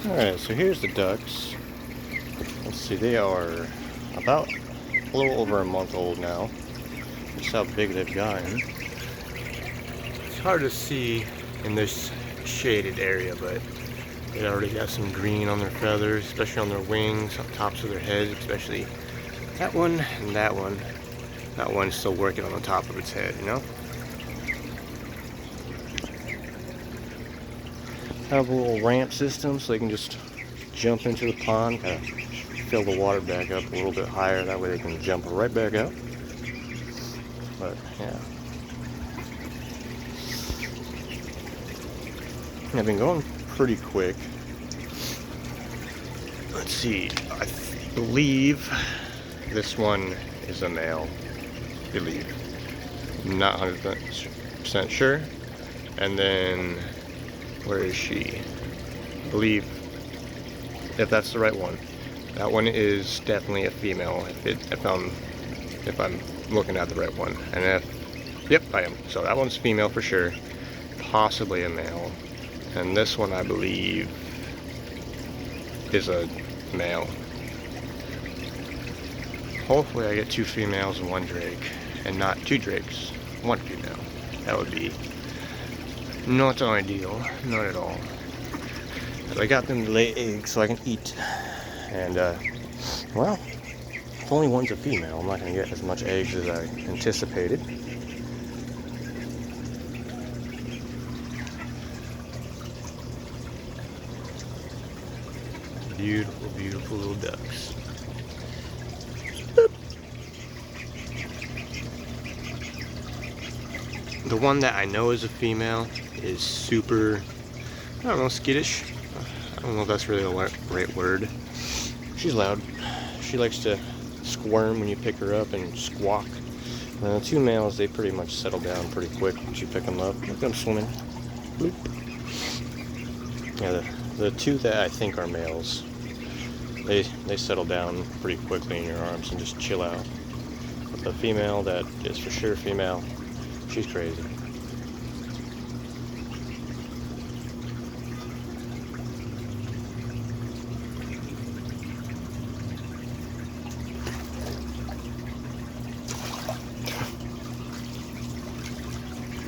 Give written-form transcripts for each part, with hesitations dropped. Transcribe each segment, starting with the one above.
Alright, so here's the ducks. Let's see, they are about a little over a month old now. Just how big they've gotten. It's hard to see in this shaded area, but they already got some green on their feathers, especially on their wings, on tops of their heads, especially that one and that one. That one's still working on the top of its head, you know? Have a little ramp system so they can just jump into the pond, kind of fill the water back up a little bit higher, that way they can jump right back out. But yeah, I've been going pretty quick. Let's see, I believe this one is a male. Not 100% sure. And then where is she? I believe, if that's the right one, that one is definitely a female. If I'm looking at the right one, and yep, I am. So that one's female for sure, possibly a male, and this one I believe is a male. Hopefully I get 2 females and 1 drake, and not 2 drakes, 1 female. That would be not ideal, not at all. But I got them to lay eggs so I can eat. And, well, if only one's a female, I'm not going to get as much eggs as I anticipated. Beautiful, beautiful little ducks. The one that I know is a female is super, I don't know, skittish. I don't know if that's really the right word. She's loud. She likes to squirm when you pick her up and squawk. The 2 males, they pretty much settle down pretty quick once you pick them up. Look at them swimming. Bloop. Yeah, the 2 that I think are males, they settle down pretty quickly in your arms and just chill out. But the female that is for sure female, she's crazy.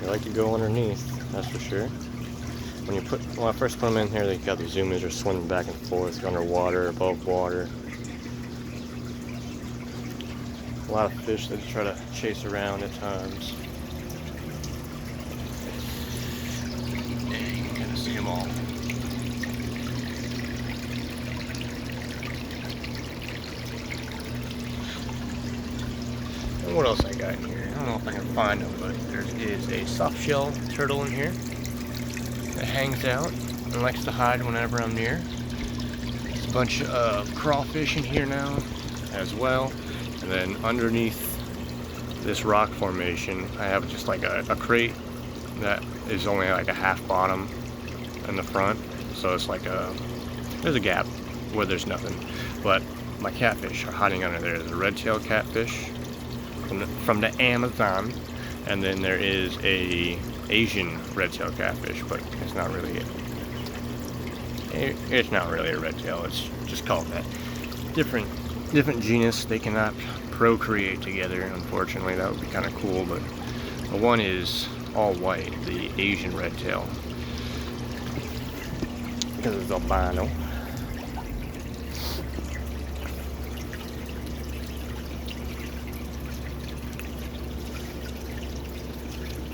They like to go underneath, that's for sure. When I first put them in here, they got the zoomies are swimming back and forth, underwater, above water. A lot of fish that try to chase around at times. You can kind of see them all. And what else I got in here? I don't know if I can find them, but there is a soft shell turtle in here that hangs out and likes to hide whenever I'm near. There's a bunch of crawfish in here now as well. And then underneath this rock formation, I have just like a crate that is only like a half bottom in the front. So it's like there's a gap where there's nothing. But my catfish are hiding under there. There's a red-tailed catfish from the Amazon. And then there is a Asian red-tailed catfish, but it's not really a red-tail. It's just called that. Different genus. They cannot procreate together, unfortunately. That would be kind of cool, but the one is all white, the Asian red-tail, because it's albino.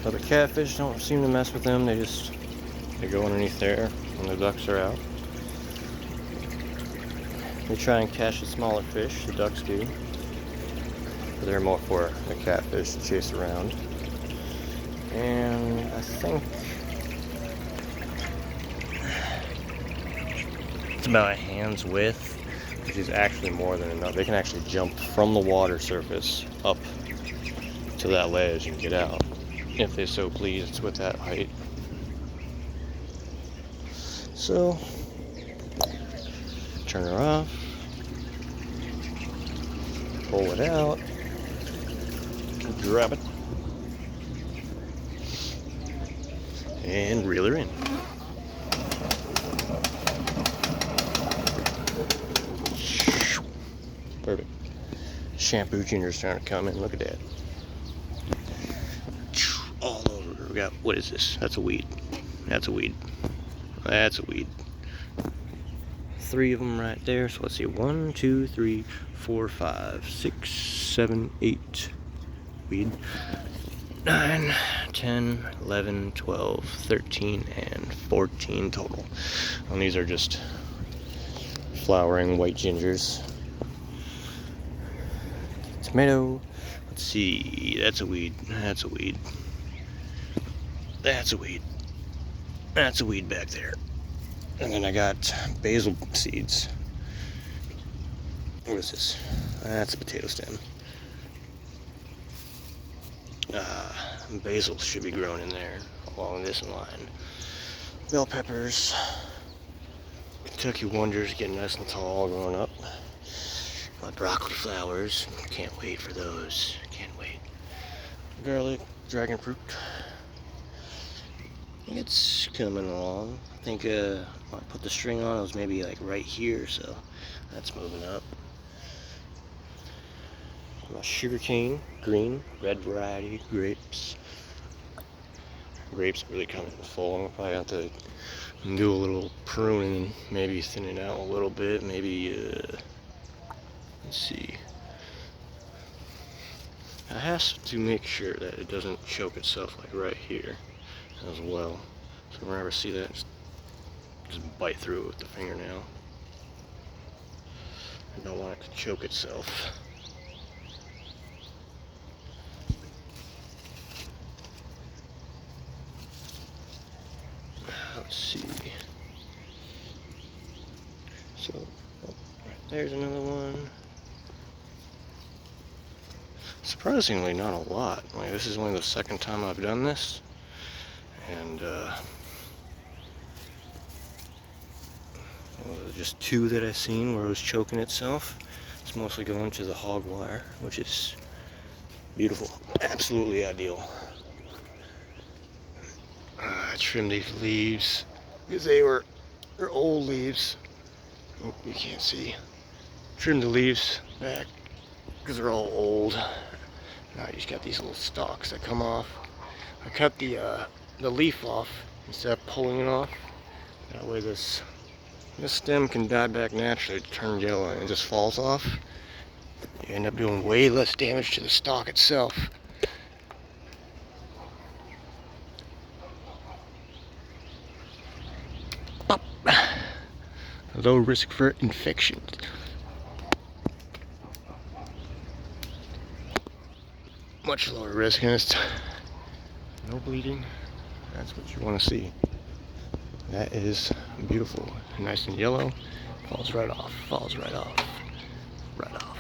So the catfish don't seem to mess with them. They go underneath there when the ducks are out. They try and catch the smaller fish, the ducks do. But they're more for the catfish to chase around. And I think it's about a hand's width, which is actually more than enough. They can actually jump from the water surface up to that ledge and get out, if they so please. It's with that height. So, turn her off, pull it out, grab it, and reel her in. shampoo gingers trying to come in. Look at that. All over. We got, what is this? That's a weed. That's a weed. That's a weed. 3 of them right there. So let's see. 1, 2, 3, 4, 5, 6, 7, 8. Weed. 9, 10, 11, 12, 13, and 14 total. And these are just flowering white gingers. Tomato. Let's see. That's a weed. That's a weed. That's a weed. That's a weed back there. And then I got basil seeds. What is this? That's a potato stem. Basil should be grown in there along this line. Bell peppers. Kentucky Wonders getting nice and tall, growing up. My broccoli flowers. Can't wait for those. Can't wait. Garlic, dragon fruit. It's coming along. I think when I put the string on, it was maybe like right here, so that's moving up. My sugarcane, green, red variety grapes. Grapes really coming full. I'm probably have to do a little pruning, maybe thin it out a little bit. Maybe let's see. I have to make sure that it doesn't choke itself like right here as well. So whenever I see that, just bite through it with the fingernail. I don't want it to choke itself. Let's see. So, right there's another one. Surprisingly, not a lot. Like, this is only the second time I've done this, and just 2 that I've seen where it was choking itself. It's mostly going to the hog wire, which is beautiful, absolutely ideal. I trimmed these leaves because they're old leaves. Oh, you can't see. Trimmed the leaves back because they're all old. Now you just got these little stalks that come off. I cut the leaf off instead of pulling it off. That way this stem can die back naturally, turn yellow, and it just falls off. You end up doing way less damage to the stalk itself. Pop. Low risk for infections. Much lower risk, and it's no bleeding. That's what you want to see. That is beautiful. Nice and yellow. Falls right off. Falls right off. Right off.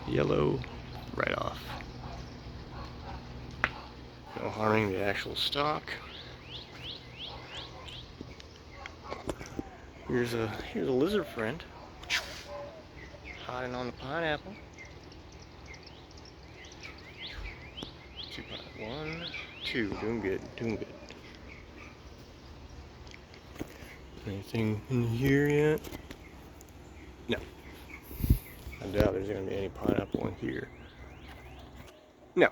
Yellow. Right off. No harming the actual stalk. Here's a lizard friend. Hiding on the pineapple. 1, 2, doing good, doing good. Anything in here yet? No. I doubt there's gonna be any pineapple in here. No.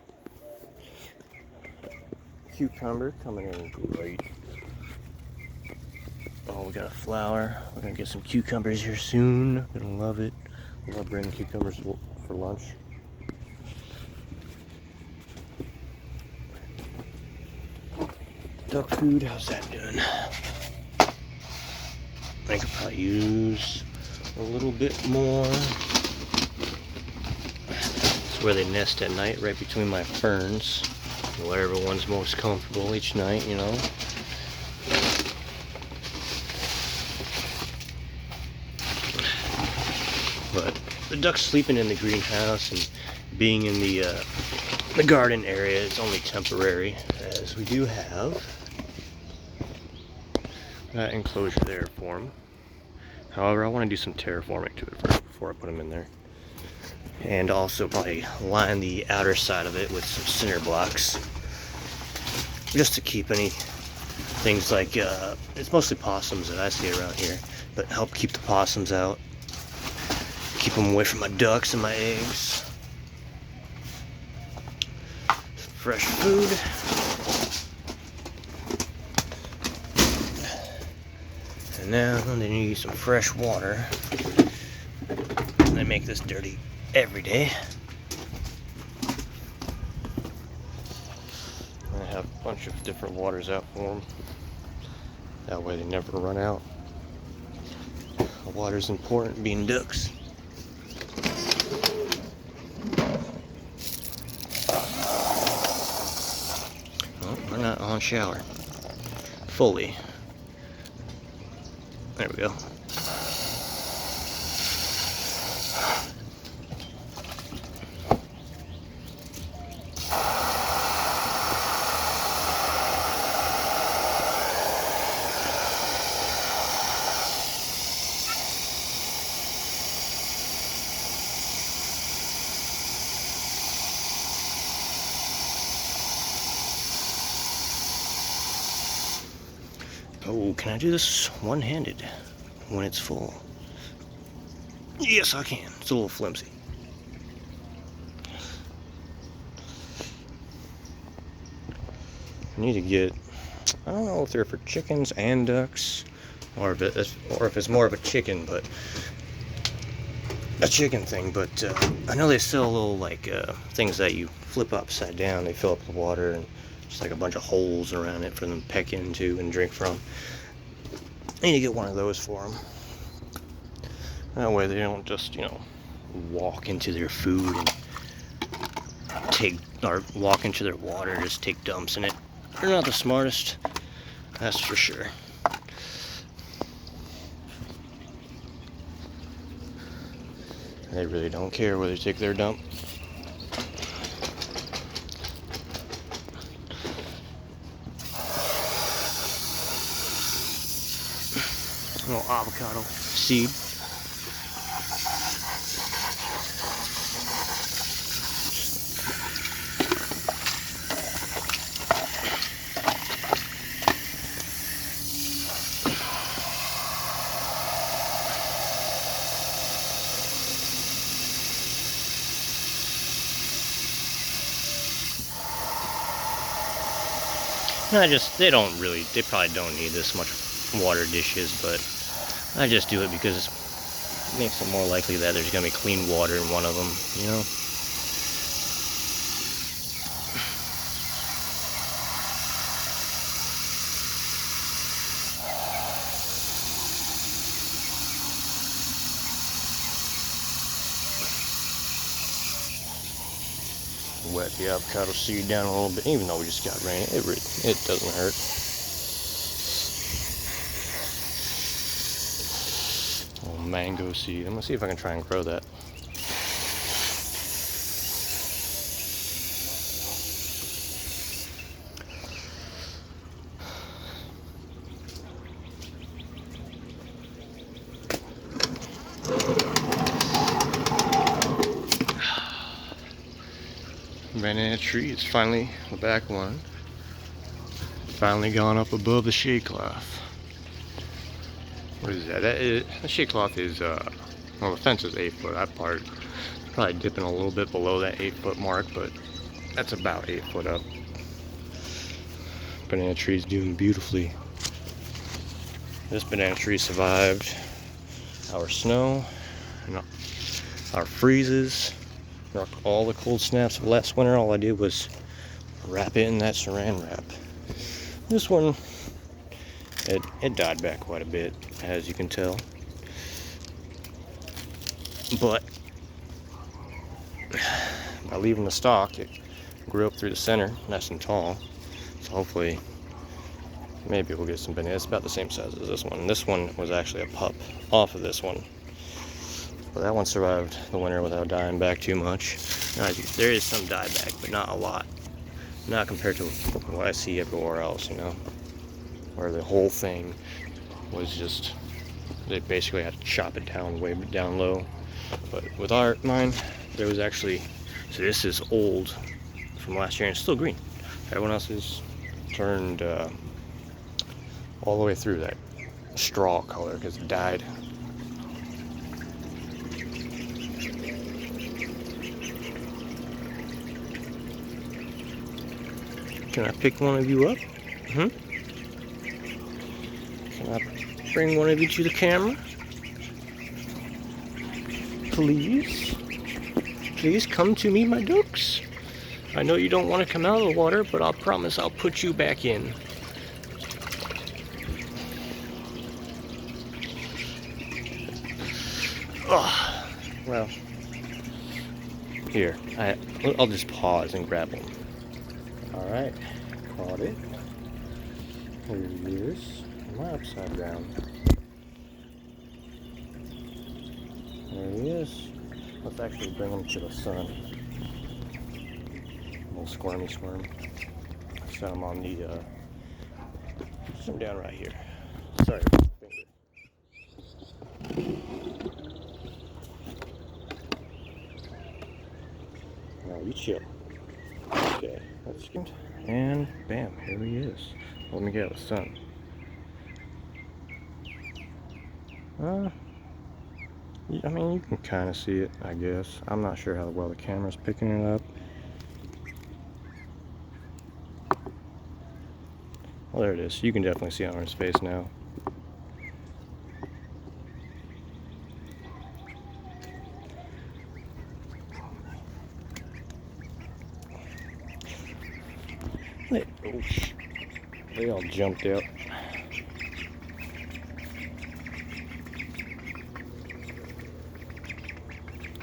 Cucumber coming in great. Oh, we got a flower. We're gonna get some cucumbers here soon. Gonna love it. I love bringing cucumbers for lunch. Duck food, how's that doing? I could probably use a little bit more. It's where they nest at night, right between my ferns. Wherever one's most comfortable each night, you know. But the ducks sleeping in the greenhouse and being in the garden area is only temporary, as we do have that enclosure there for them. However, I want to do some terraforming to it first before I put them in there. And also probably line the outer side of it with some cinder blocks. Just to keep any things like, it's mostly possums that I see around here, but help keep the possums out. Keep them away from my ducks and my eggs. Fresh food. And now they need some fresh water. They make this dirty every day. I have a bunch of different waters out for them. That way they never run out. Water's important being ducks. Oh, we're not on shower. Fully. There we go. Oh, can I do this one-handed when it's full? Yes, I can. It's a little flimsy. I need to get, I don't know if they're for chickens and ducks, or if it's more of a chicken, but a chicken thing. But I know they sell little like things that you flip upside down. They fill up with water and just like a bunch of holes around it for them to peck into and drink from. I need to get one of those for them. That way they don't just, you know, walk into their food and walk into their water and just take dumps in it. They're not the smartest, that's for sure. They really don't care where they take their dump. A little avocado seed. They probably don't need this much water dishes, but I just do it because it makes it more likely that there's going to be clean water in one of them, you know? Wet the avocado seed down a little bit, even though we just got rain. It doesn't hurt. A little mango seed. I'm gonna see if I can try and grow that. Banana tree, it's finally, the back one, finally gone up above the shade cloth. What is that? The shade cloth is, well, the fence is 8 foot. That part probably dipping a little bit below that 8 foot mark, but that's about 8 foot up. Banana tree's doing beautifully. This banana tree survived our snow and our freezes. All the cold snaps of last winter. All I did was wrap it in that saran wrap. This one, it died back quite a bit, as you can tell. But by leaving the stalk, it grew up through the center, nice and tall. So hopefully, maybe we'll get some bananas. It's about the same size as this one. This one was actually a pup off of this one. But that one survived the winter without dying back too much. There is some dieback, but not a lot. Not compared to what I see everywhere else, you know. Where the whole thing was just, they basically had to chop it down way down low. But with mine, there was actually, so this is old from last year and it's still green. Everyone else is turned all the way through that straw color because it died. Can I pick one of you up? Hmm? Can I bring one of you to the camera? Please? Please come to me, my ducks. I know you don't want to come out of the water, but I'll promise I'll put you back in. Oh, well, here, I'll just pause and grab one. Alright, caught it. Here he is. Am I upside down? There he is. Let's actually bring him to the sun. A little squirmy squirm. Set him on the, set him down right here. Sorry, finger. No, you chill. Okay, that's good. And bam, here he is. Let me get out of the sun. I mean, you can kind of see it, I guess. I'm not sure how well the camera's picking it up. Well, there it is. You can definitely see it on his face now. They all jumped out.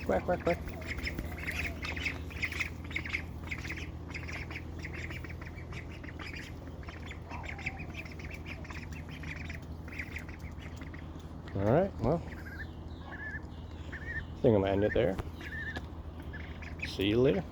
Quack, quack, quack. Alright, well, I think I'm gonna end it there. See you later.